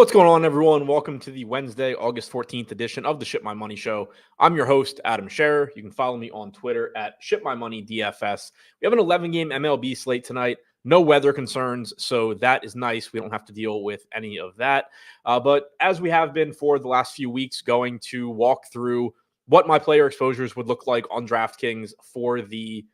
What's going on, everyone? Welcome to the Wednesday, August 14th edition of the Ship My Money Show. I'm your host, Adam Scherer. You can follow me on Twitter at ShipMyMoney DFS. We have an 11-game MLB slate tonight. No weather concerns, so that is nice. We don't have to deal with any of that. But as we have been for the last few weeks, going to walk through what my player exposures would look like on DraftKings for the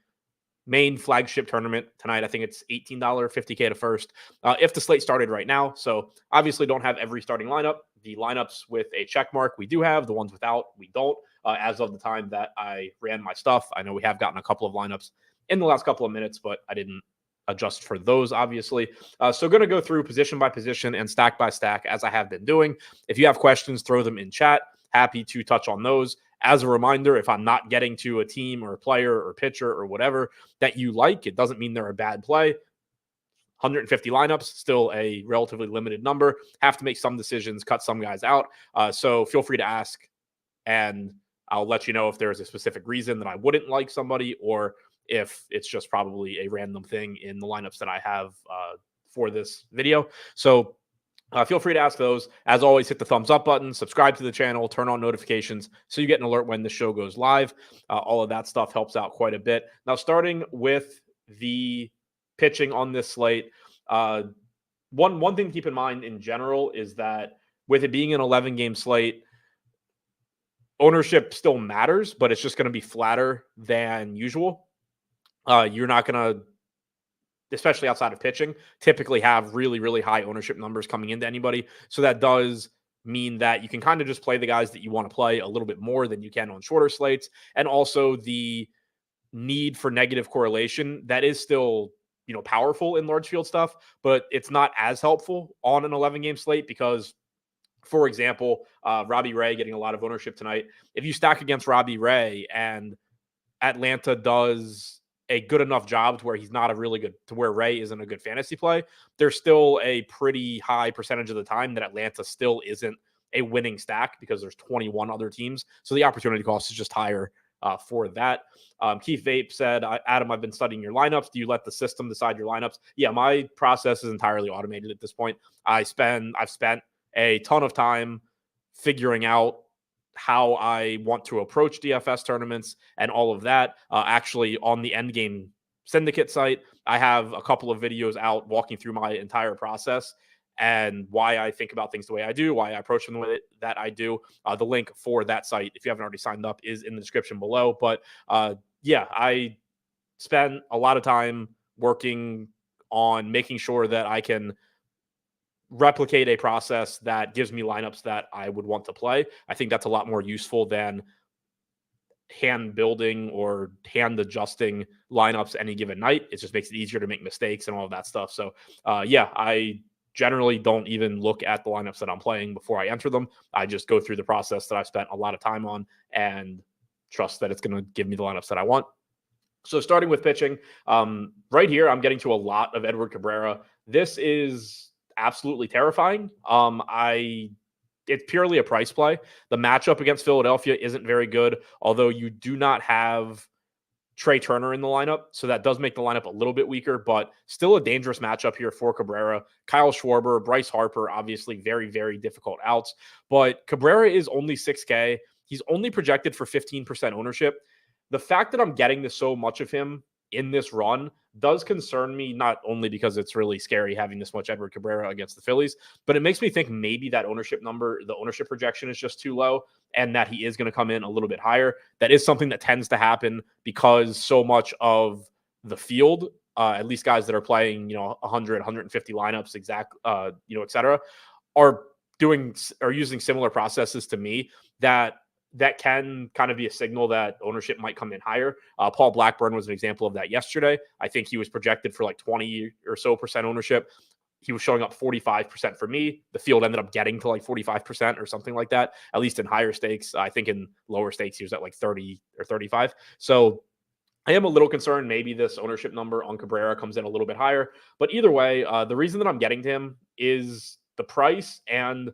main flagship tournament tonight. I think it's $18, $50K to first if the slate started right now. So obviously don't have every starting lineup. The lineups with a check mark we do have. The ones without, we don't. As of the time that I ran my stuff, I know we have gotten a couple of lineups in the last couple of minutes, but I didn't adjust for those, obviously. So going to go through position by position and stack by stack as I have been doing. If you have questions, throw them in chat. Happy to touch on those. As a reminder, if I'm not getting to a team or a player or pitcher or whatever that you like, it doesn't mean they're a bad play. 150 lineups, still a relatively limited number. Have to make some decisions, cut some guys out. So feel free to ask, and I'll let you know if there's a specific reason that I wouldn't like somebody or if it's just probably a random thing in the lineups that I have for this video. So feel free to ask those. As always, hit the thumbs up button, subscribe to the channel, turn on notifications so you get an alert when the show goes live. All of that stuff helps out quite a bit. Now, starting with the pitching on this slate, one thing to keep in mind in general is that with it being an 11-game slate, ownership still matters, but it's just going to be flatter than usual. You're not going to, especially outside of pitching, typically have really, really high ownership numbers coming into anybody. So that does mean that you can kind of just play the guys that you want to play a little bit more than you can on shorter slates. And also the need for negative correlation that is still, powerful in large field stuff, but it's not as helpful on an 11-game slate because, for example, Robbie Ray getting a lot of ownership tonight. If you stack against Robbie Ray and Atlanta does a good enough job to where he's not to where Ray isn't a good fantasy play, there's still a pretty high percentage of the time that Atlanta still isn't a winning stack because there's 21 other teams. So the opportunity cost is just higher for that. Keith Vape said, Adam, I've been studying your lineups. Do you let the system decide your lineups? Yeah, my process is entirely automated at this point. I've spent a ton of time figuring out how I want to approach DFS tournaments and all of that. Actually, on the Endgame Syndicate site, I have a couple of videos out walking through my entire process and why I think about things the way I do, why I approach them the way that I do. The link for that site, if you haven't already signed up, is in the description below. But I spend a lot of time working on making sure that I can replicate a process that gives me lineups that I would want to play. I think that's a lot more useful than hand building or hand adjusting lineups any given night. It just makes it easier to make mistakes and all of that stuff. So I generally don't even look at the lineups that I'm playing before I enter them. I just go through the process that I've spent a lot of time on and trust that it's going to give me the lineups that I want. So starting with pitching, right here, I'm getting to a lot of Edward Cabrera. This is absolutely terrifying. It's purely a price play. The matchup against Philadelphia isn't very good, although you do not have Trey Turner in the lineup, so that does make the lineup a little bit weaker, but still a dangerous matchup here for Cabrera. Kyle Schwarber, Bryce Harper, obviously very, very difficult outs, but Cabrera is only 6K. He's only projected for 15% ownership. The fact that I'm getting so much of him in this run does concern me, not only because it's really scary having this much Edward Cabrera against the Phillies, but it makes me think maybe that the ownership projection is just too low and that he is going to come in a little bit higher. That is something that tends to happen because so much of the field, at least guys that are playing, 100, 150 lineups, et cetera, are using similar processes to me that can kind of be a signal that ownership might come in higher. Paul Blackburn was an example of that yesterday. I think he was projected for like 20 or so percent ownership. He was showing up 45% for me. The field ended up getting to like 45% or something like that, at least in higher stakes. I think in lower stakes, he was at like 30 or 35. So I am a little concerned maybe this ownership number on Cabrera comes in a little bit higher. But either way, the reason that I'm getting to him is the price and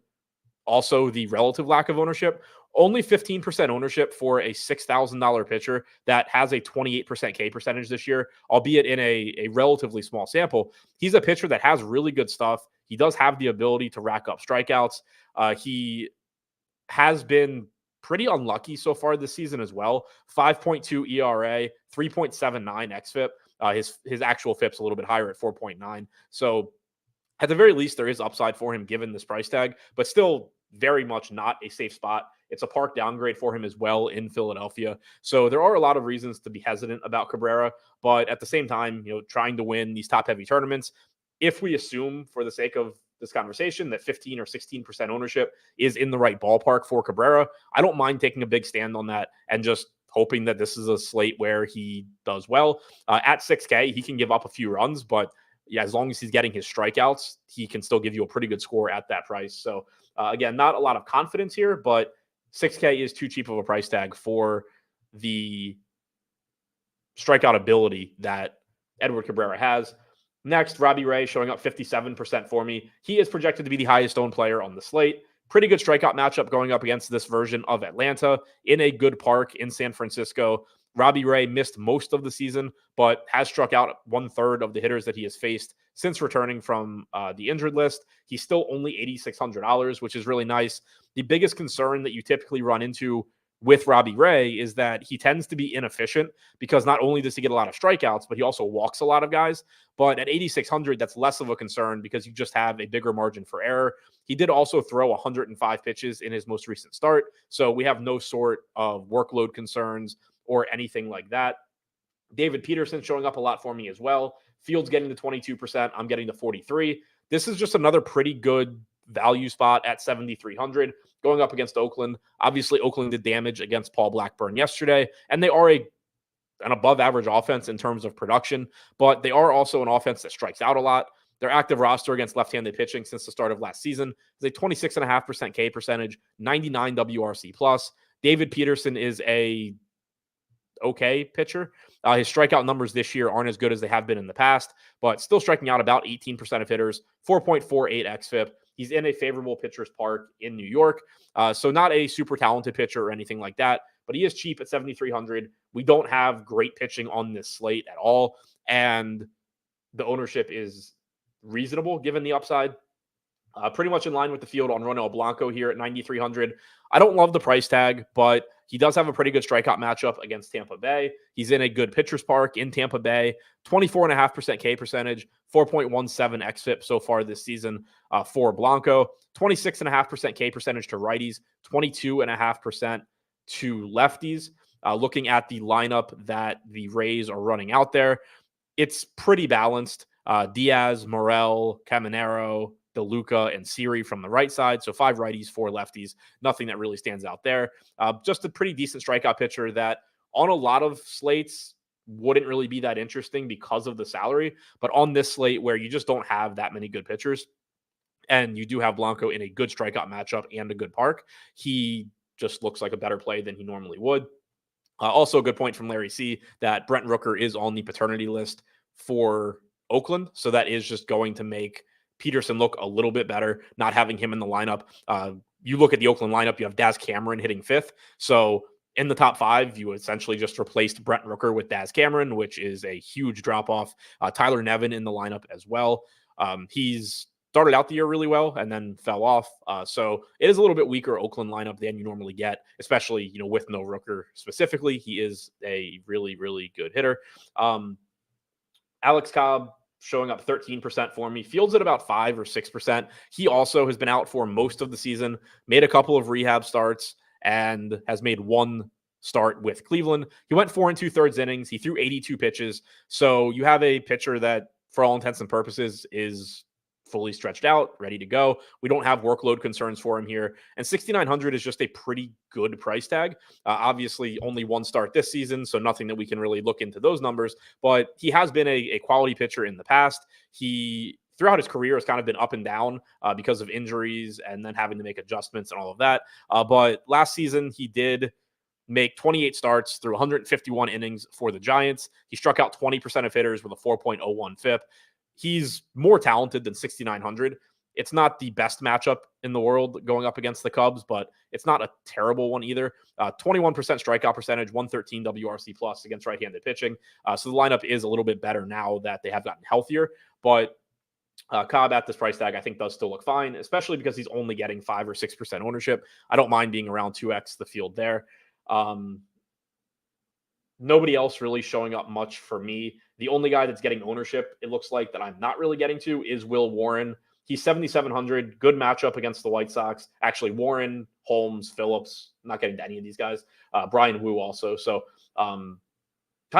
also the relative lack of ownership. Only 15% ownership for a $6,000 pitcher that has a 28% K percentage this year, albeit in a relatively small sample. He's a pitcher that has really good stuff. He does have the ability to rack up strikeouts. He has been pretty unlucky so far this season as well. 5.2 ERA, 3.79 xFIP. His actual FIP's a little bit higher at 4.9. So at the very least, there is upside for him given this price tag, but still very much not a safe spot. It's a park downgrade for him as well in Philadelphia. So there are a lot of reasons to be hesitant about Cabrera, but at the same time, trying to win these top heavy tournaments, if we assume for the sake of this conversation that 15 or 16% ownership is in the right ballpark for Cabrera, I don't mind taking a big stand on that and just hoping that this is a slate where he does well. At 6K, he can give up a few runs, but yeah, as long as he's getting his strikeouts, he can still give you a pretty good score at that price. So again, not a lot of confidence here, but 6K is too cheap of a price tag for the strikeout ability that Edward Cabrera has. Next, Robbie Ray showing up 57% for me. He is projected to be the highest owned player on the slate. Pretty good strikeout matchup going up against this version of Atlanta in a good park in San Francisco. Robbie Ray missed most of the season, but has struck out 1/3 of the hitters that he has faced since returning from the injured list. He's still only $8,600, which is really nice. The biggest concern that you typically run into with Robbie Ray is that he tends to be inefficient because not only does he get a lot of strikeouts, but he also walks a lot of guys. But at 8,600, that's less of a concern because you just have a bigger margin for error. He did also throw 105 pitches in his most recent start, so we have no sort of workload concerns or anything like that. David Peterson showing up a lot for me as well. Fields getting the 22%. I'm getting the 43. This is just another pretty good value spot at 7,300 going up against Oakland. Obviously, Oakland did damage against Paul Blackburn yesterday, and they are an above average offense in terms of production, but they are also an offense that strikes out a lot. Their active roster against left-handed pitching since the start of last season is a 26.5% K percentage, 99 WRC plus. David Peterson is a okay pitcher. His strikeout numbers this year aren't as good as they have been in the past, but still striking out about 18% of hitters, 4.48 xFIP. He's in a favorable pitcher's park in New York. So not a super talented pitcher or anything like that, but he is cheap at 7,300. We don't have great pitching on this slate at all, and the ownership is reasonable given the upside. Pretty much in line with the field on Ronel Blanco here at 9,300. I don't love the price tag, but he does have a pretty good strikeout matchup against Tampa Bay. He's in a good pitcher's park in Tampa Bay. 24.5% K percentage, 4.17 xFIP so far this season for Blanco. 26.5% K percentage to righties, 22.5% to lefties. Looking at the lineup that the Rays are running out there, it's pretty balanced. Diaz, Morel, Caminero, DeLuca, and Siri from the right side. So 5 righties, 4 lefties. Nothing that really stands out there. Just a pretty decent strikeout pitcher that on a lot of slates wouldn't really be that interesting because of the salary. But on this slate where you just don't have that many good pitchers and you do have Blanco in a good strikeout matchup and a good park, he just looks like a better play than he normally would. Also a good point from Larry C that Brent Rooker is on the paternity list for Oakland. So that is just going to make Peterson look a little bit better, not having him in the lineup. You look at the Oakland lineup, you have Daz Cameron hitting 5th. So in the top 5, you essentially just replaced Brent Rooker with Daz Cameron, which is a huge drop-off. Tyler Nevin in the lineup as well. He's started out the year really well and then fell off. So it is a little bit weaker Oakland lineup than you normally get, especially, with no Rooker specifically. He is a really, really good hitter. Alex Cobb showing up 13% for me. Fields at about 5 or 6%. He also has been out for most of the season, made a couple of rehab starts, and has made 1 start with Cleveland. He went 4 2/3 innings. He threw 82 pitches. So you have a pitcher that, for all intents and purposes, is fully stretched out, ready to go. We don't have workload concerns for him here. And 6,900 is just a pretty good price tag. Obviously, only 1 start this season, so nothing that we can really look into those numbers. But he has been a quality pitcher in the past. He, throughout his career, has kind of been up and down because of injuries and then having to make adjustments and all of that. But last season, he did make 28 starts through 151 innings for the Giants. He struck out 20% of hitters with a 4.01 FIP. He's more talented than 6,900. It's not the best matchup in the world going up against the Cubs, but it's not a terrible one either. 21% strikeout percentage, 113 WRC plus against right-handed pitching. So the lineup is a little bit better now that they have gotten healthier. But Cobb at this price tag, I think does still look fine, especially because he's only getting 5 or 6% ownership. I don't mind being around 2x the field there. Nobody else really showing up much for me. The only guy that's getting ownership, it looks like, that I'm not really getting to is Will Warren. He's 7,700. Good matchup against the White Sox. Actually, Warren, Holmes, Phillips. I'm not getting to any of these guys. Brian Wu also. So kind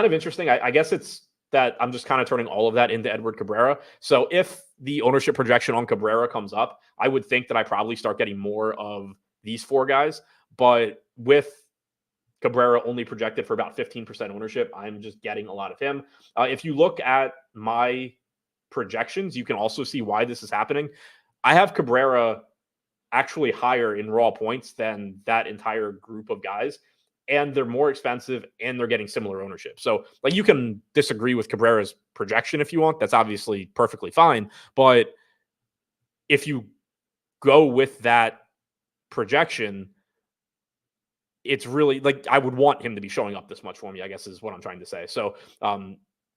of interesting. I guess it's that I'm just kind of turning all of that into Edward Cabrera. So if the ownership projection on Cabrera comes up, I would think that I probably start getting more of these 4 guys. But with Cabrera only projected for about 15% ownership, I'm just getting a lot of him. If you look at my projections, you can also see why this is happening. I have Cabrera actually higher in raw points than that entire group of guys, and they're more expensive and they're getting similar ownership. So like, you can disagree with Cabrera's projection if you want. That's obviously perfectly fine. But if you go with that projection, it's really like, I would want him to be showing up this much for me, I guess is what I'm trying to say. So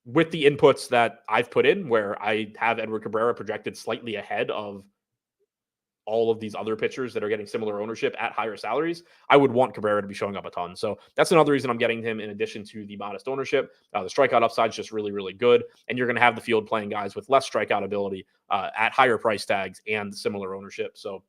with the inputs that I've put in, where I have Edward Cabrera projected slightly ahead of all of these other pitchers that are getting similar ownership at higher salaries, I would want Cabrera to be showing up a ton. So that's another reason I'm getting him in addition to the modest ownership. The strikeout upside is just really, really good. And you're going to have the field playing guys with less strikeout ability at higher price tags and similar ownership. So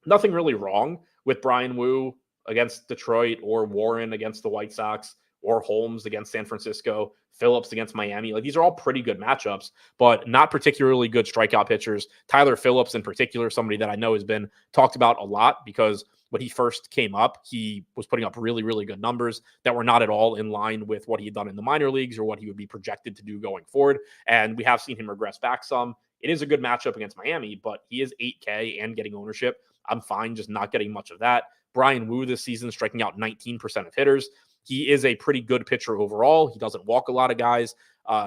nothing really wrong with Brian Wu against Detroit, or Warren against the White Sox, or Holmes against San Francisco, Phillips against Miami. Like, these are all pretty good matchups, but not particularly good strikeout pitchers. Tyler Phillips in particular, somebody that I know has been talked about a lot, because when he first came up, he was putting up really, really good numbers that were not at all in line with what he had done in the minor leagues or what he would be projected to do going forward. And we have seen him regress back some. It is a good matchup against Miami, but he is 8K and getting ownership. I'm fine just not getting much of that. Brian Wu this season striking out 19% of hitters. He is a pretty good pitcher overall. He doesn't walk a lot of guys.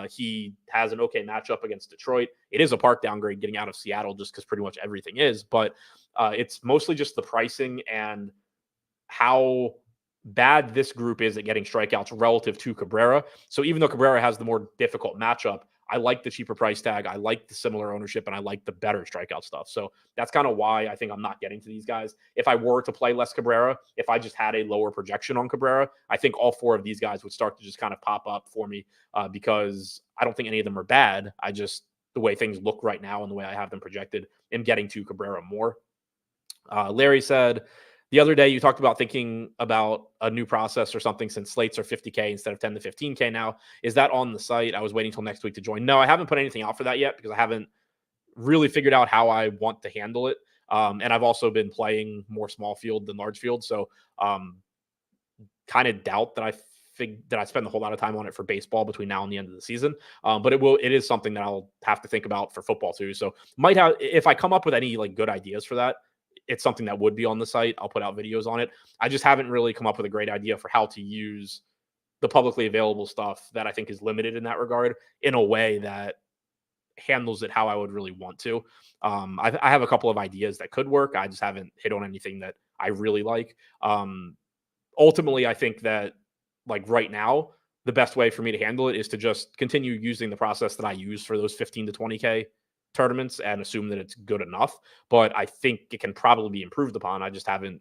He has an okay matchup against Detroit. It is a park downgrade getting out of Seattle just because pretty much everything is, but it's mostly just the pricing and how bad this group is at getting strikeouts relative to Cabrera. So even though Cabrera has the more difficult matchup, I like the cheaper price tag. I like the similar ownership, and I like the better strikeout stuff. So that's kind of why I think I'm not getting to these guys. If I were to play less Cabrera, if I just had a lower projection on Cabrera, I think all 4 of these guys would start to just kind of pop up for me because I don't think any of them are bad. I just, the way things look right now and the way I have them projected, am getting to Cabrera more. Larry said, the other day, you talked about thinking about a new process or something, since slates are 50K instead of 10 to 15K now. Is that on the site? I was waiting till next week to join. No, I haven't put anything out for that yet because I haven't really figured out how I want to handle it. And I've also been playing more small field than large field. So kind of doubt that I spend a whole lot of time on it for baseball between now and the end of the season. But it is something that I'll have to think about for football too. So might have, if I come up with any like good ideas for that, it's something that would be on the site. I'll put out videos on it. I just haven't really come up with a great idea for how to use the publicly available stuff that I think is limited in that regard in a way that handles it how I would really want to. I have a couple of ideas that could work. I just haven't hit on anything that I really like. Ultimately, I think that like right now, the best way for me to handle it is to just continue using the process that I use for those 15 to 20K tournaments and assume that it's good enough. But I think it can probably be improved upon. I just haven't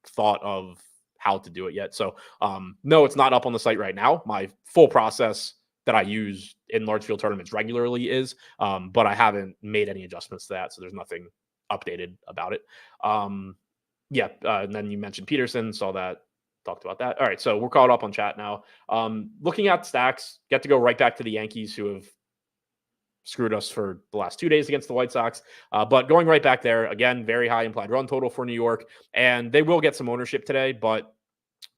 thought of how to do it yet. So no, it's not up on the site right now. My full process that I use in large field tournaments regularly is, but I haven't made any adjustments to that. So there's nothing updated about it. And then you mentioned Peterson, saw that, talked about that. All right, so we're caught up on chat now. Looking at stacks, get to go right back to the Yankees, who have screwed us for the last 2 days against the White Sox. But going right back there, again, very high implied run total for New York. And they will get some ownership today, but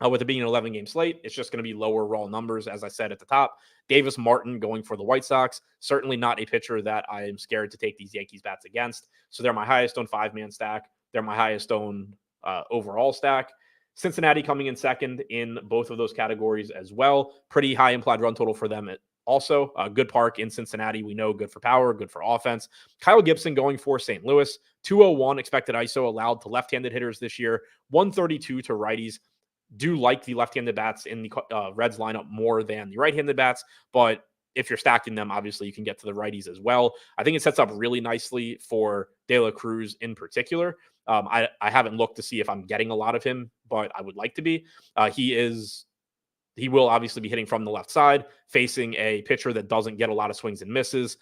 with it being an 11-game slate, it's just going to be lower raw numbers, as I said at the top. Davis Martin going for the White Sox, certainly not a pitcher that I am scared to take these Yankees bats against. So they're my highest owned 5-man stack. They're my highest owned overall stack. Cincinnati coming in second in both of those categories as well. Pretty high implied run total for them also. Good park in Cincinnati. We know good for power, good for offense. Kyle Gibson going for St. Louis. 201 expected ISO allowed to left-handed hitters this year. 132 to righties. Do like the left-handed bats in the Reds lineup more than the right-handed bats, but if you're stacking them, obviously you can get to the righties as well. I think it sets up really nicely for De La Cruz in particular. I haven't looked to see if I'm getting a lot of him, but I would like to be. He will obviously be hitting from the left side, facing a pitcher that doesn't get a lot of swings and misses,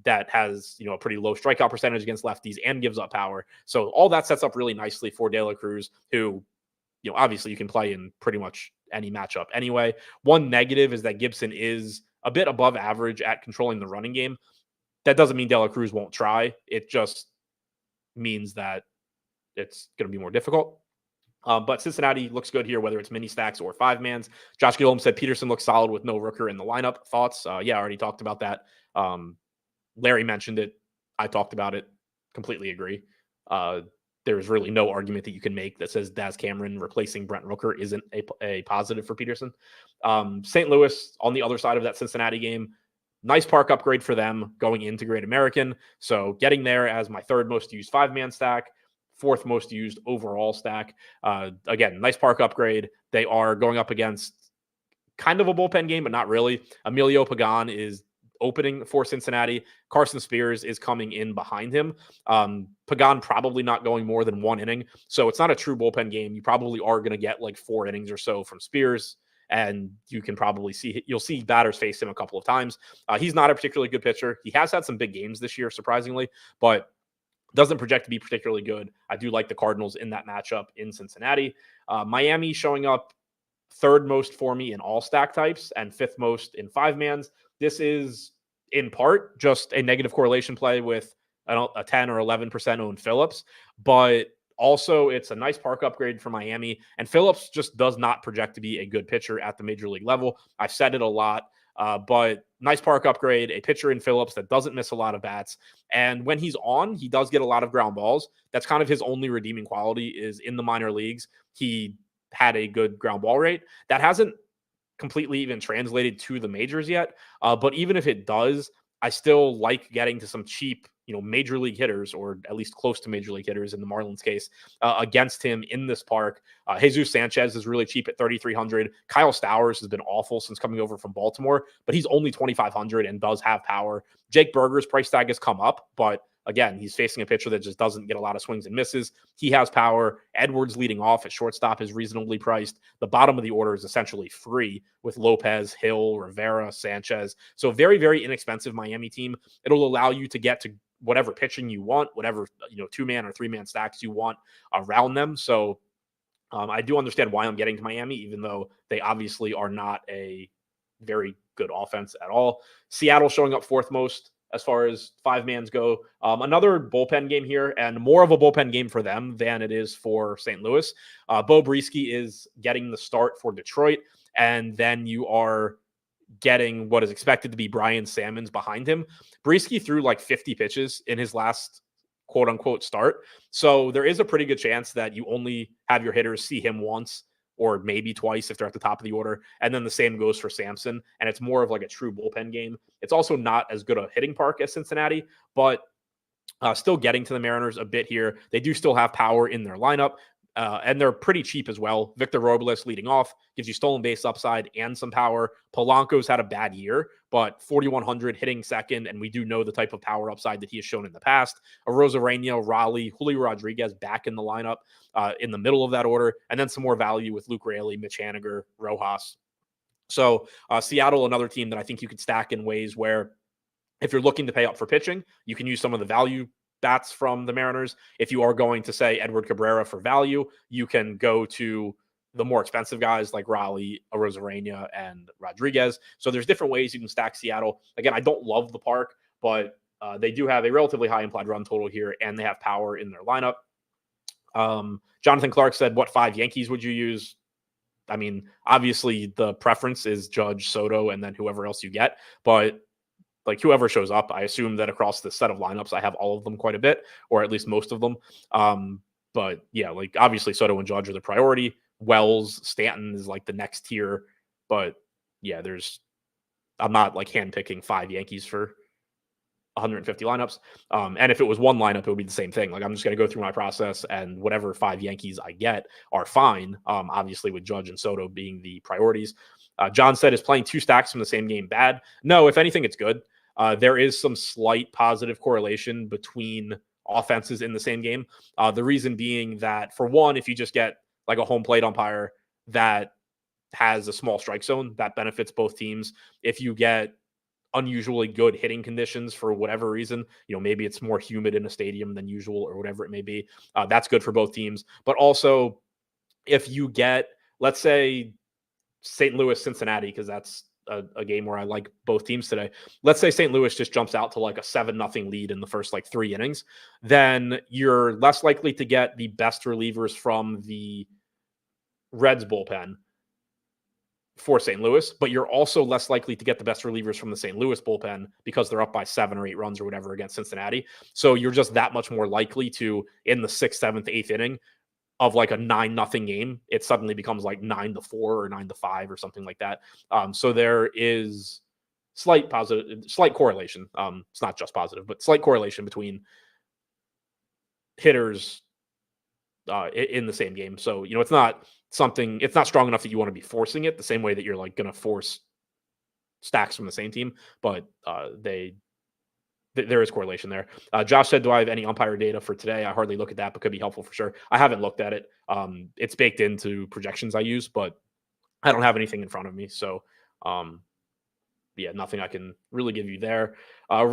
that has, a pretty low strikeout percentage against lefties and gives up power. So all that sets up really nicely for De La Cruz, who, obviously you can play in pretty much any matchup anyway. One negative is that Gibson is a bit above average at controlling the running game. That doesn't mean De La Cruz won't try. It just means that it's going to be more difficult. But Cincinnati looks good here, whether it's mini stacks or 5-mans. Josh Gillum said Peterson looks solid with no Rooker in the lineup. Thoughts? Yeah, I already talked about that. Larry mentioned it. I talked about it. Completely agree. There's really no argument that you can make that says Daz Cameron replacing Brent Rooker isn't a positive for Peterson. St. Louis on the other side of that Cincinnati game. Nice park upgrade for them going into Great American. So getting there as my third most used 5-man stack, fourth most used overall stack. Again, nice park upgrade. They are going up against kind of a bullpen game, but not really. Emilio Pagan is opening for Cincinnati. Carson Spears is coming in behind him. Pagan probably not going more than 1 inning. So it's not a true bullpen game. You probably are going to get like 4 innings or so from Spears. And you can probably you'll see batters face him a couple of times. He's not a particularly good pitcher. He has had some big games this year, surprisingly, but doesn't project to be particularly good. I do like the Cardinals in that matchup in Cincinnati. Miami showing up third most for me in all stack types and fifth most in 5-mans. This is in part just a negative correlation play with a 10 or 11% owned Phillips, but also it's a nice park upgrade for Miami. And Phillips just does not project to be a good pitcher at the major league level. I've said it a lot. But nice park upgrade, a pitcher in Phillips that doesn't miss a lot of bats. And when he's on, he does get a lot of ground balls. That's kind of his only redeeming quality is in the minor leagues. He had a good ground ball rate. That hasn't completely even translated to the majors yet. But even if it does, I still like getting to some cheap, major league hitters, or at least close to major league hitters in the Marlins case, against him in this park. Jesus Sanchez is really cheap at 3,300. Kyle Stowers has been awful since coming over from Baltimore, but he's only 2,500 and does have power. Jake Berger's price tag has come up, but again, he's facing a pitcher that just doesn't get a lot of swings and misses. He has power. Edwards leading off at shortstop is reasonably priced. The bottom of the order is essentially free with Lopez, Hill, Rivera, Sanchez. So very, very inexpensive Miami team. It'll allow you to get to whatever pitching you want, whatever 2-man or 3-man stacks you want around them. So I do understand why I'm getting to Miami, even though they obviously are not a very good offense at all. Seattle showing up fourth most as far as 5-mans go. Another bullpen game here, and more of a bullpen game for them than it is for St. Louis. Bo Breesky is getting the start for Detroit, and then you are getting what is expected to be Brian Sammons behind him. Breesky threw like 50 pitches in his last quote-unquote start, so there is a pretty good chance that you only have your hitters see him once or maybe twice if they're at the top of the order. And then the same goes for Sampson. And it's more of like a true bullpen game. It's also not as good a hitting park as Cincinnati, but still getting to the Mariners a bit here. They do still have power in their lineup. And they're pretty cheap as well. Victor Robles leading off gives you stolen base upside and some power. Polanco's had a bad year, but 4,100 hitting second, and we do know the type of power upside that he has shown in the past. Arozarena, Raleigh, Julio Rodriguez back in the lineup in the middle of that order, and then some more value with Luke Raley, Mitch Haniger, Rojas. So Seattle, another team that I think you could stack in ways where if you're looking to pay up for pitching, you can use some of the value bats from the Mariners. If you are going to say Edward Cabrera for value, you can go to the more expensive guys like Raleigh, Arozarena, and Rodriguez. So there's different ways you can stack Seattle. Again, I don't love the park, but they do have a relatively high implied run total here, and they have power in their lineup. Jonathan Clark said, what 5 Yankees would you use? I mean, obviously the preference is Judge, Soto, and then whoever else you get. But like whoever shows up, I assume that across the set of lineups, I have all of them quite a bit, or at least most of them. But yeah, like obviously Soto and Judge are the priority. Wells, Stanton is like the next tier. But yeah, I'm not like handpicking 5 Yankees for 150 lineups. And if it was one lineup, it would be the same thing. Like I'm just going to go through my process, and whatever 5 Yankees I get are fine. Obviously with Judge and Soto being the priorities. John said, is playing two stacks from the same game bad? No, if anything, it's good. There is some slight positive correlation between offenses in the same game. The reason being that, for one, if you just get like a home plate umpire that has a small strike zone, that benefits both teams. If you get unusually good hitting conditions for whatever reason, maybe it's more humid in a stadium than usual or whatever it may be, that's good for both teams. But also, if you get, let's say, St. Louis, Cincinnati, because that's a game where I like both teams today. Let's say St. Louis just jumps out to like a 7-0 lead in the first like 3 innings, then you're less likely to get the best relievers from the Reds bullpen for St. Louis, but you're also less likely to get the best relievers from the St. Louis bullpen because they're up by 7 or 8 runs or whatever against Cincinnati. So you're just that much more likely to, in the 6th, 7th, 8th inning of like a 9-0 game, it suddenly becomes like 9-4 or 9-5 or something like that. So there is slight correlation. It's not just positive, but slight correlation between hitters in the same game. So, it's not strong enough that you want to be forcing it the same way that you're like going to force stacks from the same team, but there is correlation there. Josh said, do I have any umpire data for today? I hardly look at that, but could be helpful for sure. I haven't looked at it. It's baked into projections I use, but I don't have anything in front of me. So, yeah, nothing I can really give you there.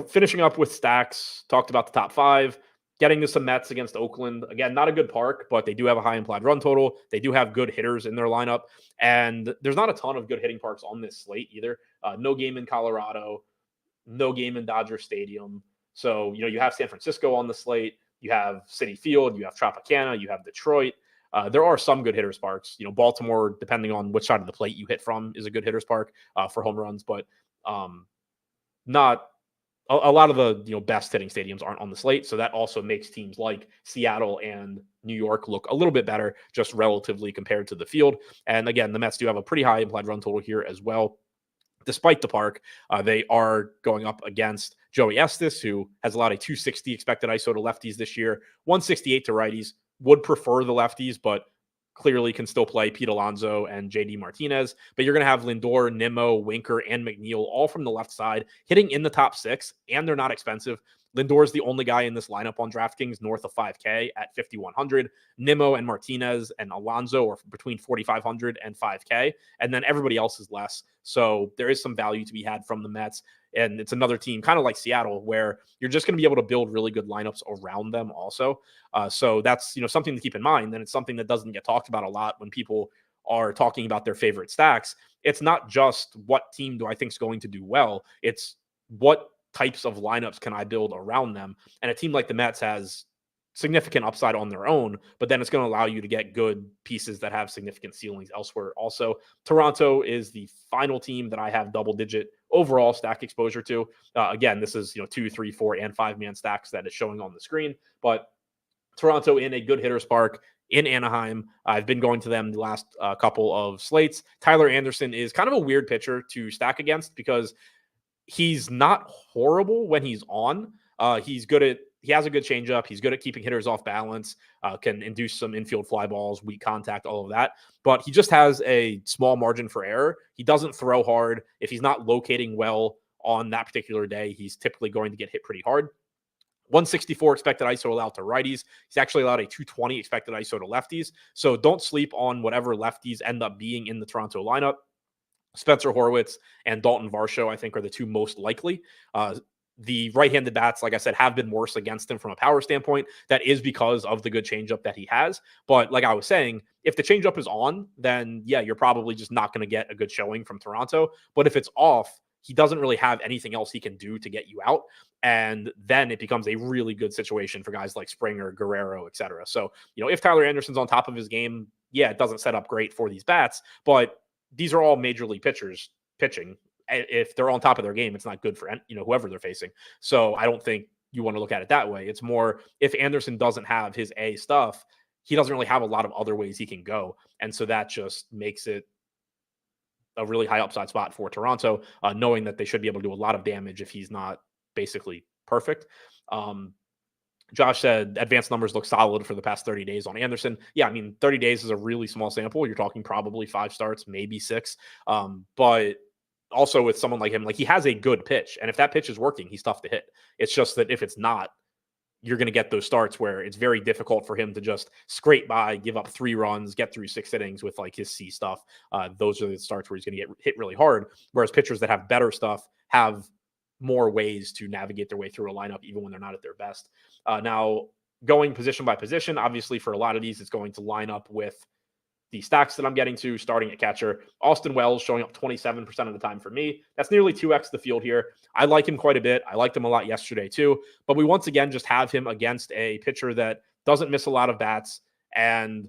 Finishing up with stacks, talked about the top 5. Getting to some Mets against Oakland. Again, not a good park, but they do have a high implied run total. They do have good hitters in their lineup. And there's not a ton of good hitting parks on this slate either. No game in Colorado. No game in Dodger Stadium. So, you have San Francisco on the slate. You have Citi Field. You have Tropicana. You have Detroit. There are some good hitters parks. Baltimore, depending on which side of the plate you hit from, is a good hitters park for home runs. But not a lot of the best hitting stadiums aren't on the slate. So that also makes teams like Seattle and New York look a little bit better, just relatively compared to the field. And again, the Mets do have a pretty high implied run total here as well. Despite the park, they are going up against Joey Estes, who has allowed a 260 expected ISO to lefties this year, 168 to righties. Would prefer the lefties, but clearly can still play Pete Alonso and JD Martinez. But you're going to have Lindor, Nimmo, Winker, and McNeil all from the left side hitting in the top 6, and they're not expensive. Lindor is the only guy in this lineup on DraftKings north of 5K at 5,100. Nimmo and Martinez and Alonso are between 4,500 and 5K, and then everybody else is less. So there is some value to be had from the Mets, and it's another team kind of like Seattle where you're just going to be able to build really good lineups around them also. So that's something to keep in mind, and it's something that doesn't get talked about a lot when people are talking about their favorite stacks. It's not just what team do I think is going to do well. It's what types of lineups can I build around them? And a team like the Mets has significant upside on their own, but then it's going to allow you to get good pieces that have significant ceilings elsewhere. Also, Toronto is the final team that I have double-digit overall stack exposure to. Again, this is 2, 3, 4, and 5-man stacks that is showing on the screen, but Toronto in a good hitters park in Anaheim. I've been going to them the last couple of slates. Tyler Anderson is kind of a weird pitcher to stack against because he's not horrible when he's on. He has a good changeup. He's good at keeping hitters off balance, can induce some infield fly balls, weak contact, all of that. But he just has a small margin for error. He doesn't throw hard. If he's not locating well on that particular day, he's typically going to get hit pretty hard. 164 expected ISO allowed to righties. He's actually allowed a 220 expected ISO to lefties. So don't sleep on whatever lefties end up being in the Toronto lineup. Spencer Horwitz and Dalton Varsho, I think, are the two most likely. The right-handed bats, like I said, have been worse against him from a power standpoint. That is because of the good changeup that he has. But like I was saying, if the changeup is on, then yeah, you're probably just not going to get a good showing from Toronto. But if it's off, he doesn't really have anything else he can do to get you out. And then it becomes a really good situation for guys like Springer, Guerrero, et cetera. So, if Tyler Anderson's on top of his game, yeah, it doesn't set up great for these bats, but these are all major league pitchers pitching. If they're on top of their game, it's not good for whoever they're facing. So I don't think you want to look at it that way. It's more if Anderson doesn't have his A stuff, he doesn't really have a lot of other ways he can go. And so that just makes it a really high upside spot for Toronto, knowing that they should be able to do a lot of damage if he's not basically perfect. Josh said advanced numbers look solid for the past 30 days on Anderson. Yeah, I mean, 30 days is a really small sample. You're talking probably 5 starts, maybe 6. But also with someone like him, like he has a good pitch. And if that pitch is working, he's tough to hit. It's just that if it's not, you're going to get those starts where it's very difficult for him to just scrape by, give up 3 runs, get through 6 innings with like his C stuff. Those are the starts where he's going to get hit really hard. Whereas pitchers that have better stuff have more ways to navigate their way through a lineup, even when they're not at their best. Now, going position by position, obviously for a lot of these, it's going to line up with the stacks that I'm getting to, starting at catcher. Austin Wells showing up 27% of the time for me. That's nearly 2x the field here. I like him quite a bit. I liked him a lot yesterday too. But we once again just have him against a pitcher that doesn't miss a lot of bats and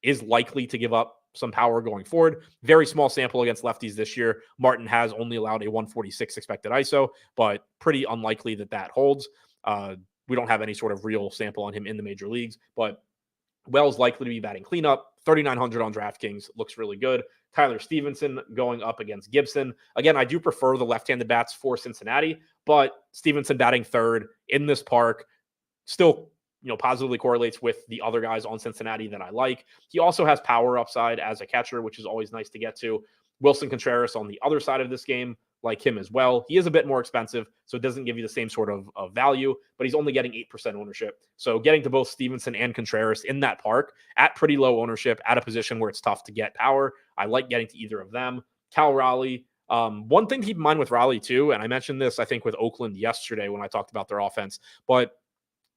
is likely to give up some power going forward. Very small sample against lefties this year. Martin has only allowed a 146 expected ISO, but pretty unlikely that that holds. We don't have any sort of real sample on him in the major leagues, but Wells likely to be batting cleanup. 3,900 on DraftKings looks really good. Tyler Stevenson going up against Gibson. Again, I do prefer the left-handed bats for Cincinnati, but Stevenson batting third in this park still, positively correlates with the other guys on Cincinnati that I like. He also has power upside as a catcher, which is always nice to get to. Wilson Contreras on the other side of this game, like him as well. He is a bit more expensive, so it doesn't give you the same sort of value, but he's only getting 8% ownership. So getting to both Stevenson and Contreras in that park at pretty low ownership, at a position where it's tough to get power, I like getting to either of them. Cal Raleigh. One thing to keep in mind with Raleigh too, and I mentioned this, I think, with Oakland yesterday when I talked about their offense, but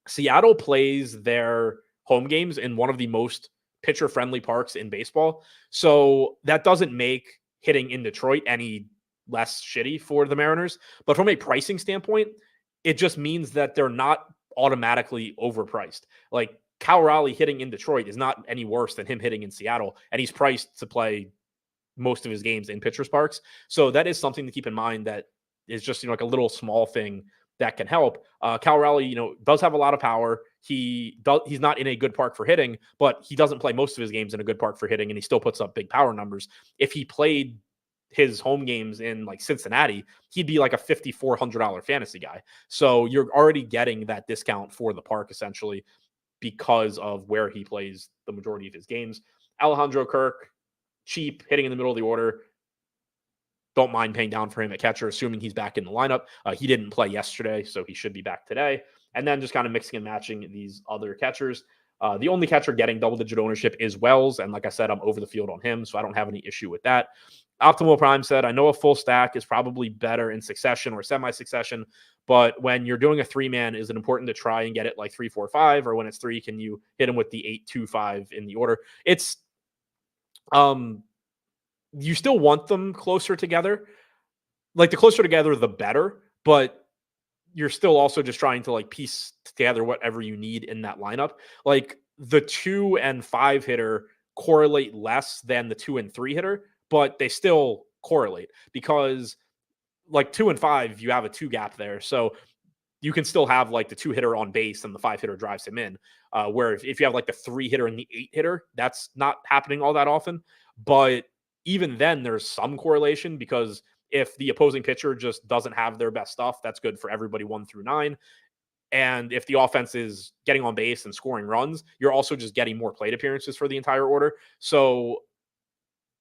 Seattle plays their home games in one of the most pitcher-friendly parks in baseball. So that doesn't make hitting in Detroit any less shitty for the Mariners. But from a pricing standpoint, it just means that they're not automatically overpriced. Like Cal Raleigh hitting in Detroit is not any worse than him hitting in Seattle, and he's priced to play most of his games in pitchers parks. So that is something to keep in mind, that is just, like a little small thing that can help. Cal Raleigh, does have a lot of power. He's not in a good park for hitting, but he doesn't play most of his games in a good park for hitting, and he still puts up big power numbers. If he played his home games in like Cincinnati, he'd be like a $5,400 fantasy guy. So you're already getting that discount for the park essentially because of where he plays the majority of his games. Alejandro Kirk, cheap, hitting in the middle of the order. Don't mind paying down for him at catcher, assuming he's back in the lineup. He didn't play yesterday, so he should be back today. And then just kind of mixing and matching these other catchers. The only catcher getting double-digit ownership is Wells, and like I said, I'm over the field on him, so I don't have any issue with that. Optimal Prime said, I know a full stack is probably better in succession or semi-succession, but when you're doing a 3-man, is it important to try and get it like 3, 4, 5, or when it's 3, can you hit him with the 8, 2, 5 in the order? It's you still want them closer together. Like the closer together, the better, but you're still also just trying to like piece together whatever you need in that lineup. Like the 2 and 5 hitter correlate less than the 2 and 3 hitter, but they still correlate because like 2 and 5, you have a 2 gap there. So you can still have like the 2 hitter on base and the 5 hitter drives him in. Where if you have like the 3 hitter and the 8 hitter, that's not happening all that often. But even then, there's some correlation because if the opposing pitcher just doesn't have their best stuff, that's good for everybody 1 through 9. And if the offense is getting on base and scoring runs, you're also just getting more plate appearances for the entire order. So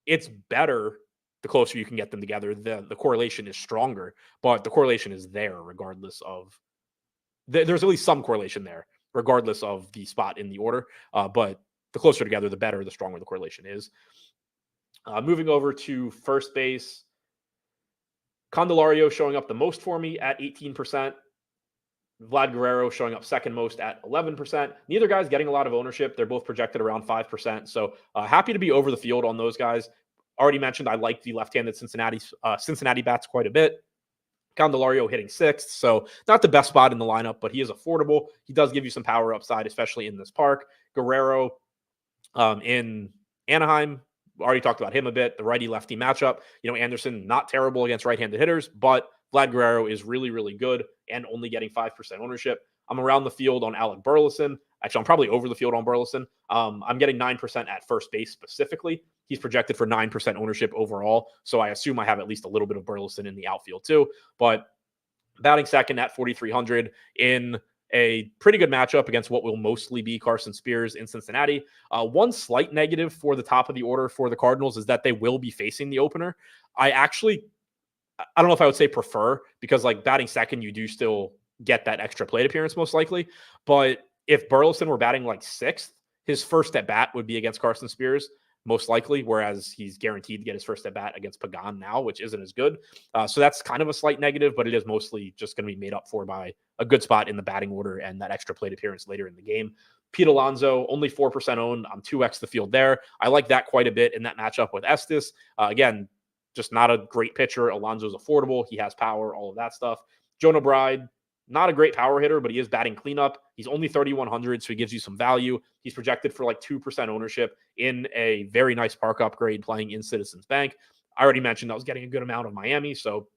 it's better the closer you can get them together. The correlation is stronger, but the correlation is there regardless of there's at least some correlation there, regardless of the spot in the order. But the closer together, the better, the stronger the correlation is. Moving over to first base, Candelario showing up the most for me at 18%. Vlad Guerrero showing up second most at 11%. Neither guy's getting a lot of ownership. They're both projected around 5%. So happy to be over the field on those guys. Already mentioned I like the left-handed Cincinnati bats quite a bit. Candelario hitting 6th, so not the best spot in the lineup, but he is affordable. He does give you some power upside, especially in this park. Guerrero in Anaheim, already talked about him a bit. The righty-lefty matchup. Anderson, not terrible against right-handed hitters, but Vlad Guerrero is really, really good and only getting 5% ownership. I'm around the field on Alec Burleson. Actually, I'm probably over the field on Burleson. I'm getting 9% at first base specifically. He's projected for 9% ownership overall, so I assume I have at least a little bit of Burleson in the outfield too. But batting second at 4,300 in a pretty good matchup against what will mostly be Carson Spears in Cincinnati. One slight negative for the top of the order for the Cardinals is that they will be facing the opener. I don't know if I would say prefer, because like batting second, you do still get that extra plate appearance most likely. But if Burleson were batting like sixth, his first at bat would be against Carson Spears, most likely, whereas he's guaranteed to get his first at bat against Pagan now, which isn't as good. So that's kind of a slight negative, but it is mostly just going to be made up for by a good spot in the batting order and that extra plate appearance later in the game. Pete Alonso, only 4% owned. I'm 2x the field there. I like that quite a bit in that matchup with Estes. Again, just not a great pitcher. Alonso's affordable. He has power, all of that stuff. Jonah Bride, not a great power hitter, but he is batting cleanup. He's only 3,100, so he gives you some value. He's projected for like 2% ownership in a very nice park upgrade playing in Citizens Bank. I already mentioned I was getting a good amount of Miami, so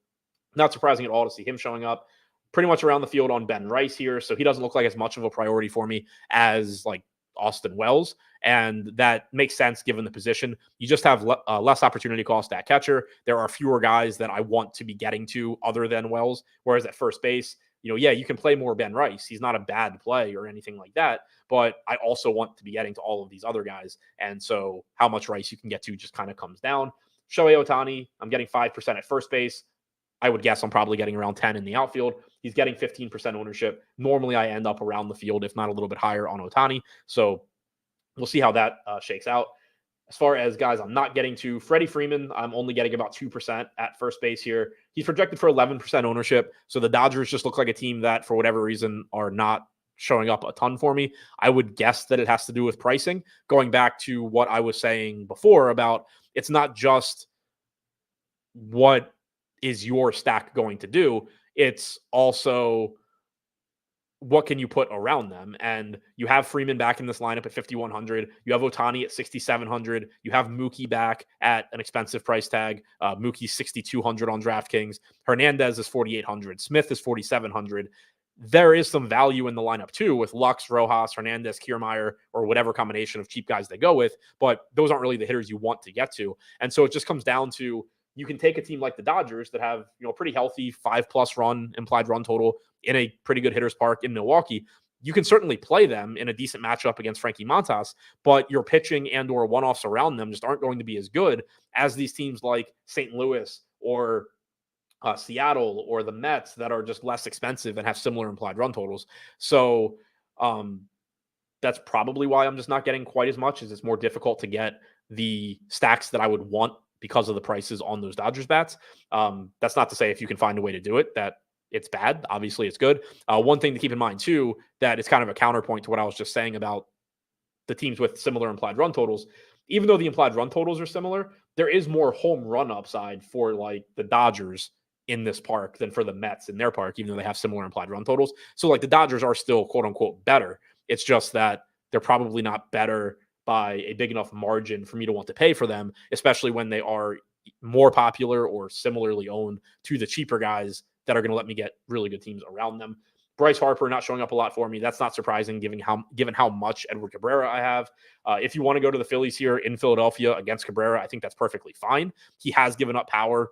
not surprising at all to see him showing up. Pretty much around the field on Ben Rice here, so he doesn't look like as much of a priority for me as like Austin Wells, and that makes sense given the position. You just have less opportunity cost at catcher. There are fewer guys that I want to be getting to other than Wells, whereas at first base, yeah, you can play more Ben Rice. He's not a bad play or anything like that, but I also want to be getting to all of these other guys, and so how much Rice you can get to just kind of comes down. Shohei Ohtani, I'm getting 5% at first base. I would guess I'm probably getting around 10 in the outfield. He's getting 15% ownership. Normally, I end up around the field, if not a little bit higher on Ohtani. So we'll see how that shakes out. As far as guys I'm not getting to, Freddie Freeman, I'm only getting about 2% at first base here. He's projected for 11% ownership. So the Dodgers just look like a team that, for whatever reason, are not showing up a ton for me. I would guess that it has to do with pricing. Going back to what I was saying before about it's not just what is your stack going to do, it's also what can you put around them? And you have Freeman back in this lineup at 5,100. You have Ohtani at 6,700. You have Mookie back at an expensive price tag. Mookie's 6,200 on DraftKings. Hernandez is 4,800. Smith is 4,700. There is some value in the lineup too with Lux, Rojas, Hernandez, Kiermaier, or whatever combination of cheap guys they go with, but those aren't really the hitters you want to get to. And so it just comes down to, you can take a team like the Dodgers that have, pretty healthy 5+ run implied run total in a pretty good hitter's park in Milwaukee. You can certainly play them in a decent matchup against Frankie Montas, but your pitching and or one-offs around them just aren't going to be as good as these teams like St. Louis or Seattle or the Mets that are just less expensive and have similar implied run totals. So that's probably why I'm just not getting quite as much, as it's more difficult to get the stacks that I would want because of the prices on those Dodgers bats. That's not to say if you can find a way to do it that it's bad. Obviously it's good. One thing to keep in mind too, that it's kind of a counterpoint to what I was just saying about the teams with similar implied run totals. Even though the implied run totals are similar, there is more home run upside for like the Dodgers in this park than for the Mets in their park, even though they have similar implied run totals. So like the Dodgers are still quote unquote better. It's just that they're probably not better by a big enough margin for me to want to pay for them, especially when they are more popular or similarly owned to the cheaper guys that are going to let me get really good teams around them. Bryce Harper not showing up a lot for me. That's not surprising given how much Edward Cabrera I have. If you want to go to the Phillies here in Philadelphia against Cabrera, I think that's perfectly fine. He has given up power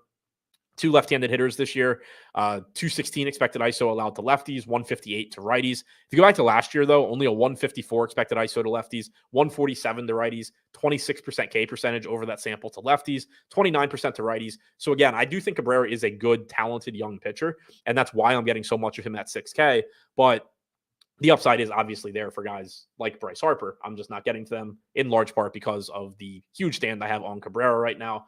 to left-handed hitters this year. 216 expected ISO allowed to lefties, 158 to righties. If you go back to last year, though, only a 154 expected ISO to lefties, 147 to righties, 26% K percentage over that sample to lefties, 29% to righties. So again, I do think Cabrera is a good, talented young pitcher, and that's why I'm getting so much of him at 6K. But the upside is obviously there for guys like Bryce Harper. I'm just not getting to them in large part because of the huge stand I have on Cabrera right now.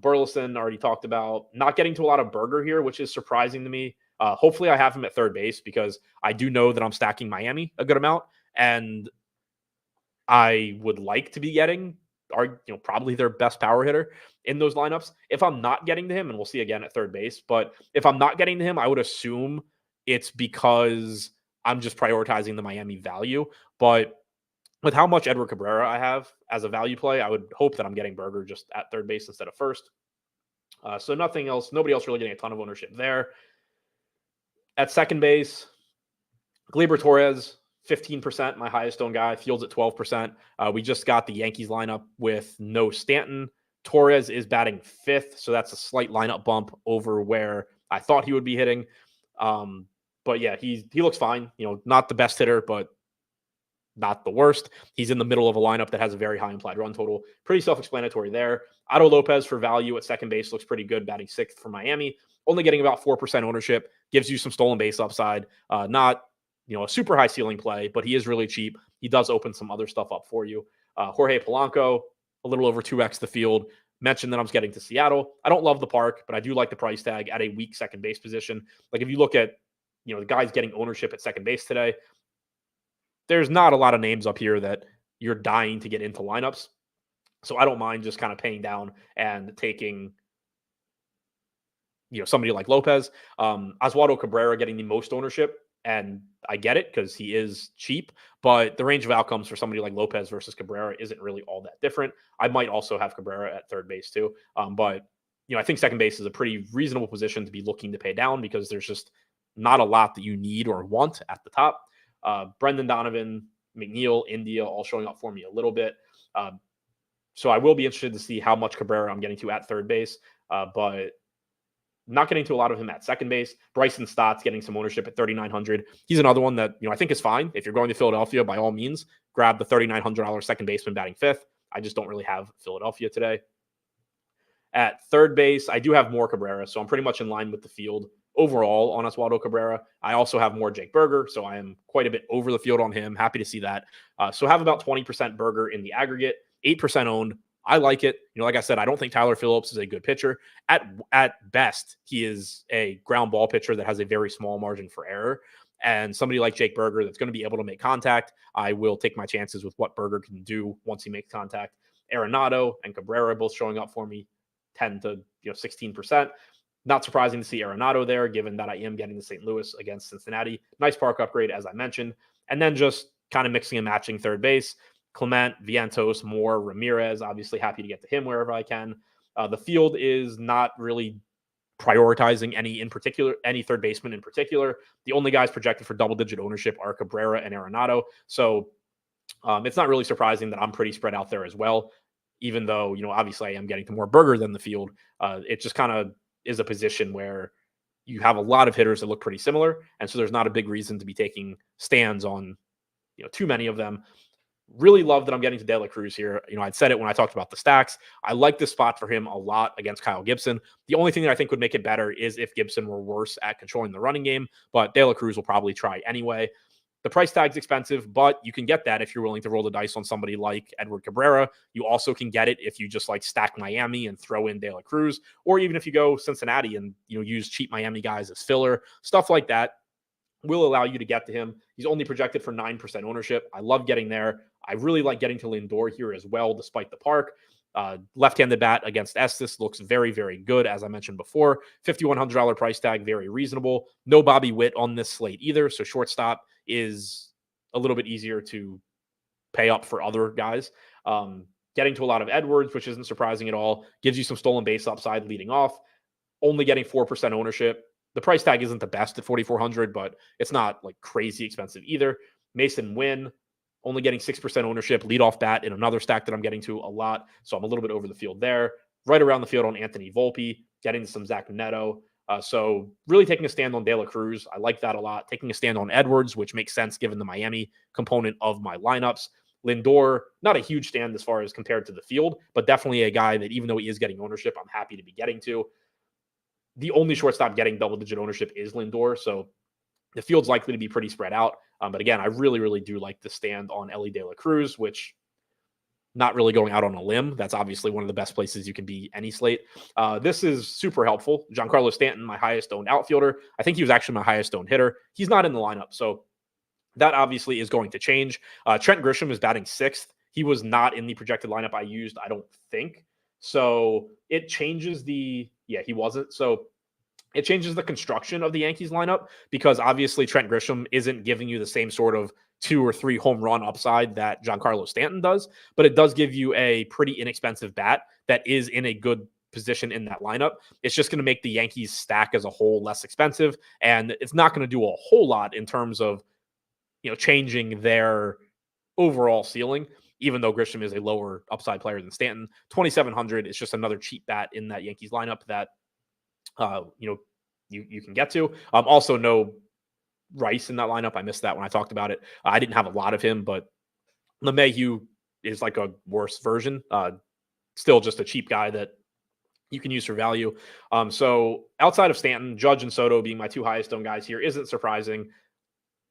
Burleson already talked about. Not getting to a lot of Berger here, which is surprising to me. Hopefully I have him at third base because I do know that I'm stacking Miami a good amount, and I would like to be getting probably their best power hitter in those lineups. If I'm not getting to him, and we'll see again at third base, but if I'm not getting to him, I would assume it's because I'm just prioritizing the Miami value. But with how much Edward Cabrera I have as a value play, I would hope that I'm getting Berger just at third base instead of first. So nobody else really getting a ton of ownership there. At second base, Gleyber Torres, 15%, my highest owned guy. Fields at 12%. We just got the Yankees lineup with no Stanton. Torres is batting fifth, so that's a slight lineup bump over where I thought he would be hitting. But But yeah, he looks fine. Not the best hitter, but not the worst. He's in the middle of a lineup that has a very high implied run total. Pretty self-explanatory there. Otto Lopez for value at second base looks pretty good, batting sixth for Miami. Only getting about 4% ownership, gives you some stolen base upside. Not a super high ceiling play, but he is really cheap. He does open some other stuff up for you. Jorge Polanco, a little over 2x the field. Mentioned that I'm getting to Seattle. I don't love the park, but I do like the price tag at a weak second base position. Like if you look at the guys getting ownership at second base today, there's not a lot of names up here that you're dying to get into lineups. So I don't mind just kind of paying down and taking, somebody like Lopez. Oswaldo Cabrera getting the most ownership, and I get it because he is cheap, but the range of outcomes for somebody like Lopez versus Cabrera isn't really all that different. I might also have Cabrera at third base too. But I think second base is a pretty reasonable position to be looking to pay down because there's just not a lot that you need or want at the top. Brendan Donovan, McNeil, India, all showing up for me a little bit. So I will be interested to see how much Cabrera I'm getting to at third base, but not getting to a lot of him at second base. Bryson Stott's getting some ownership at 3,900. He's another one that I think is fine. If you're going to Philadelphia, by all means, grab the $3,900 second baseman batting fifth. I just don't really have Philadelphia today. At third base, I do have more Cabrera, so I'm pretty much in line with the field overall on Oswaldo Cabrera. I also have more Jake Berger, so I am quite a bit over the field on him. Happy to see that. So have about 20% Berger in the aggregate, 8% owned. I like it. Like I said, I don't think Tyler Phillips is a good pitcher. At best, he is a ground ball pitcher that has a very small margin for error. And somebody like Jake Berger that's going to be able to make contact, I will take my chances with what Berger can do once he makes contact. Arenado and Cabrera both showing up for me, 10 to 16%. Not surprising to see Arenado there, given that I am getting the St. Louis against Cincinnati. Nice park upgrade, as I mentioned. And then just kind of mixing and matching third base. Clement, Vientos, Moore, Ramirez. Obviously happy to get to him wherever I can. The field is not really prioritizing any third baseman in particular. The only guys projected for double-digit ownership are Cabrera and Arenado. So it's not really surprising that I'm pretty spread out there as well, even though, obviously I am getting to more Berger than the field. It just kind of is a position where you have a lot of hitters that look pretty similar. And so there's not a big reason to be taking stands on, too many of them. Really love that I'm getting to De La Cruz here. I'd said it when I talked about the stacks. I like this spot for him a lot against Kyle Gibson. The only thing that I think would make it better is if Gibson were worse at controlling the running game, but De La Cruz will probably try anyway. The price tag's expensive, but you can get that if you're willing to roll the dice on somebody like Edward Cabrera. You also can get it if you just stack Miami and throw in De La Cruz, or even if you go Cincinnati and use cheap Miami guys as filler. Stuff like that will allow you to get to him. He's only projected for 9% ownership. I love getting there. I really like getting to Lindor here as well, despite the park. Left-handed bat against Estes looks very, very good, as I mentioned before. $5,100 price tag, very reasonable. No Bobby Witt on this slate either, so shortstop is a little bit easier to pay up for other guys. Getting to a lot of Edwards, which isn't surprising at all, gives you some stolen base upside leading off. Only getting 4% ownership. The price tag isn't the best at $4,400, but it's not crazy expensive either. Mason Wynn, only getting 6% ownership, leadoff bat in another stack that I'm getting to a lot. So I'm a little bit over the field there. Right around the field on Anthony Volpe, getting some Zach Neto. So really taking a stand on De La Cruz. I like that a lot. Taking a stand on Edwards, which makes sense given the Miami component of my lineups. Lindor, not a huge stand as far as compared to the field, but definitely a guy that even though he is getting ownership, I'm happy to be getting to. The only shortstop getting double-digit ownership is Lindor, so the field's likely to be pretty spread out. But again, I really, really do like the stand on Elly De La Cruz, which not really going out on a limb. That's obviously one of the best places you can be any slate. This is super helpful. Giancarlo Stanton, my highest owned outfielder. I think he was actually my highest owned hitter. He's not in the lineup, so that obviously is going to change. Trent Grisham is batting sixth. He was not in the projected lineup I used, I don't think. So it changes he wasn't. So it changes the construction of the Yankees lineup because obviously Trent Grisham isn't giving you the same sort of 2 or 3 home run upside that Giancarlo Stanton does, but it does give you a pretty inexpensive bat that is in a good position in that lineup. It's just going to make the Yankees stack as a whole less expensive, and it's not going to do a whole lot in terms of changing their overall ceiling, even though Grisham is a lower upside player than Stanton. 2,700 is just another cheap bat in that Yankees lineup that you can get to. Also, no Rice in that lineup. I missed that when I talked about it. I didn't have a lot of him, but LeMahieu is like a worse version. Still just a cheap guy that you can use for value. So outside of Stanton, Judge and Soto being my two highest owned guys here isn't surprising.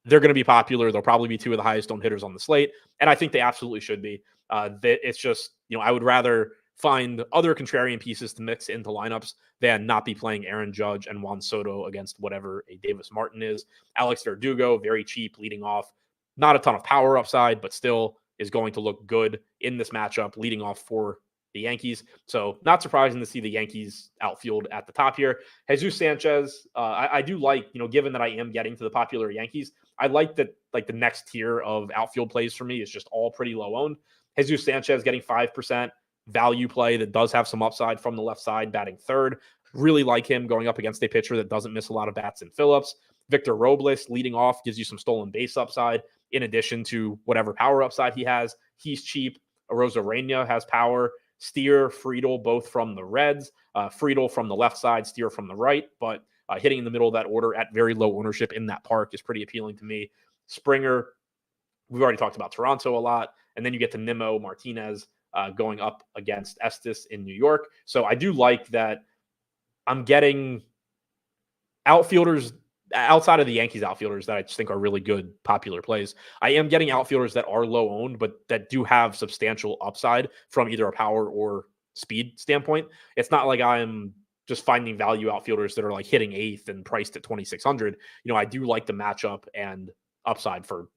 They're going to be popular. They'll probably be two of the highest owned hitters on the slate, and I think they absolutely should be. It's just, I would rather find other contrarian pieces to mix into lineups than not be playing Aaron Judge and Juan Soto against whatever a Davis Martin is. Alex Verdugo, very cheap leading off. Not a ton of power upside, but still is going to look good in this matchup leading off for the Yankees. So not surprising to see the Yankees outfield at the top here. Jesus Sanchez, I do like, given that I am getting to the popular Yankees, I like that like the next tier of outfield plays for me is just all pretty low owned. Jesus Sanchez getting 5% value play that does have some upside from the left side, batting third. Really like him going up against a pitcher that doesn't miss a lot of bats in Phillips. Victor Robles leading off gives you some stolen base upside in addition to whatever power upside he has. He's cheap. Arozarena has power. Steer, Friedel, both from the Reds. Friedel from the left side, Steer from the right, but hitting in the middle of that order at very low ownership in that park is pretty appealing to me. Springer, we've already talked about Toronto a lot, and then you get to Nimmo, Martinez going up against Estes in New York. So I do like that I'm getting outfielders outside of the Yankees outfielders that I just think are really good, popular plays. I am getting outfielders that are low owned, but that do have substantial upside from either a power or speed standpoint. It's not like I'm just finding value outfielders that are like hitting eighth and priced at 2,600. I do like the matchup and upside for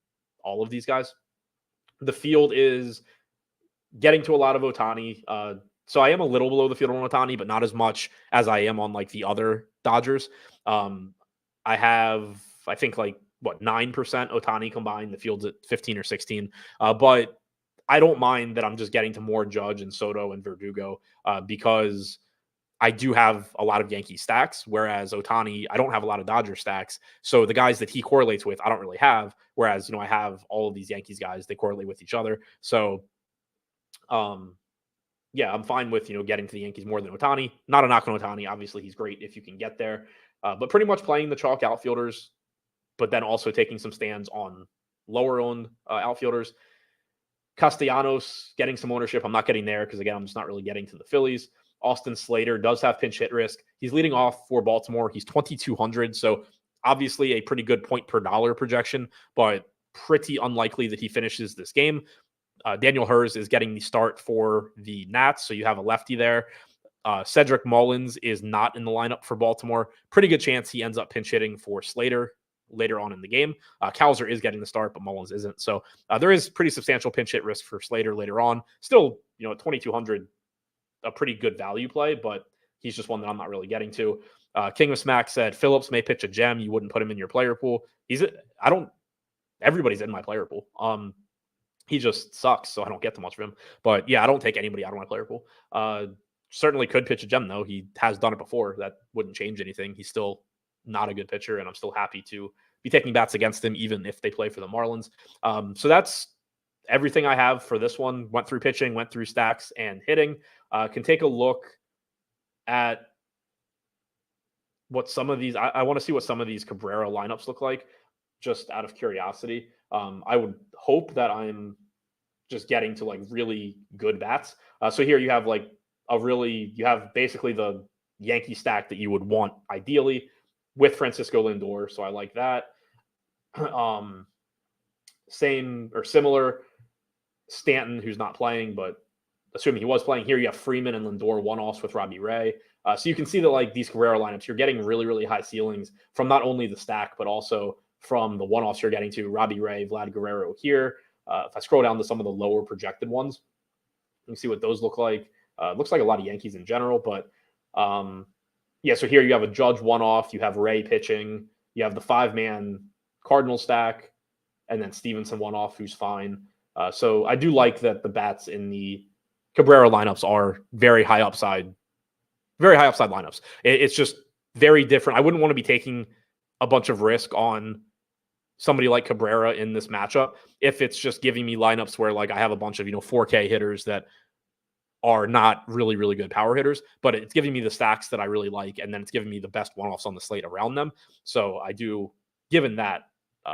all of these guys. The field is getting to a lot of Ohtani. So I am a little below the field on Ohtani, but not as much as I am on like the other Dodgers. I have, I think 9% Ohtani combined. The field's at 15 or 16. But I don't mind that I'm just getting to more Judge and Soto and Verdugo because I do have a lot of Yankee stacks, whereas Ohtani, I don't have a lot of Dodger stacks. So the guys that he correlates with, I don't really have. Whereas, I have all of these Yankees guys, they correlate with each other. So, yeah, I'm fine with, getting to the Yankees more than Ohtani. Not a knock on Ohtani. Obviously, he's great if you can get there. But pretty much playing the chalk outfielders, but then also taking some stands on lower-owned outfielders. Castellanos getting some ownership. I'm not getting there because, again, I'm just not really getting to the Phillies. Austin Slater does have pinch hit risk. He's leading off for Baltimore. He's 2,200, so obviously a pretty good point per dollar projection, but pretty unlikely that he finishes this game. Daniel Hurst is getting the start for the Nats, so you have a lefty there. Cedric Mullins is not in the lineup for Baltimore. Pretty good chance he ends up pinch hitting for Slater later on in the game. Kowser is getting the start, but Mullins isn't. So there is pretty substantial pinch hit risk for Slater later on. Still, at 2,200, a pretty good value play, but he's just one that I'm not really getting to. King of Smack said Phillips may pitch a gem. You wouldn't put him in your player pool. Everybody's in my player pool. He just sucks, so I don't get too much of him. But yeah, I don't take anybody out of my player pool. Certainly could pitch a gem, though. He has done it before. That wouldn't change anything. He's still not a good pitcher, and I'm still happy to be taking bats against him, even if they play for the Marlins. So that's everything I have for this one. Went through pitching, went through stacks and hitting. Can take a look at what some of these, I want to see what some of these Cabrera lineups look like, just out of curiosity. I would hope that I'm just getting to like really good bats. So here you have you have basically the Yankee stack that you would want ideally with Francisco Lindor. So I like that. Same or similar Stanton, who's not playing, but assuming he was playing, here you have Freeman and Lindor one-offs with Robbie Ray. So you can see that like these Cabrera lineups, you're getting really, really high ceilings from not only the stack, but also from the one-offs you're getting to Robbie Ray, Vlad Guerrero here. If I scroll down to some of the lower projected ones, you can see what those look like. Looks like a lot of Yankees in general, but yeah, so here you have a Judge one-off, you have Ray pitching, you have the 5-man Cardinal stack, and then Stevenson one-off, who's fine. So I do like that the bats in the Cabrera lineups are very high upside lineups. It's just very different. I wouldn't want to be taking a bunch of risk on somebody like Cabrera in this matchup if it's just giving me lineups where like I have a bunch of 4K hitters that are not really, really good power hitters, but it's giving me the stacks that I really like, and then it's giving me the best one-offs on the slate around them. So I do, given that,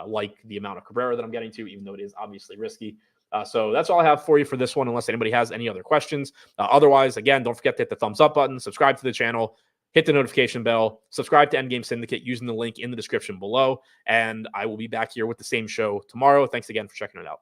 like the amount of Cabrera that I'm getting to, even though it is obviously risky. So that's all I have for you for this one, unless anybody has any other questions. Otherwise, again, don't forget to hit the thumbs up button, subscribe to the channel, hit the notification bell, subscribe to Endgame Syndicate using the link in the description below, and I will be back here with the same show tomorrow. Thanks again for checking it out.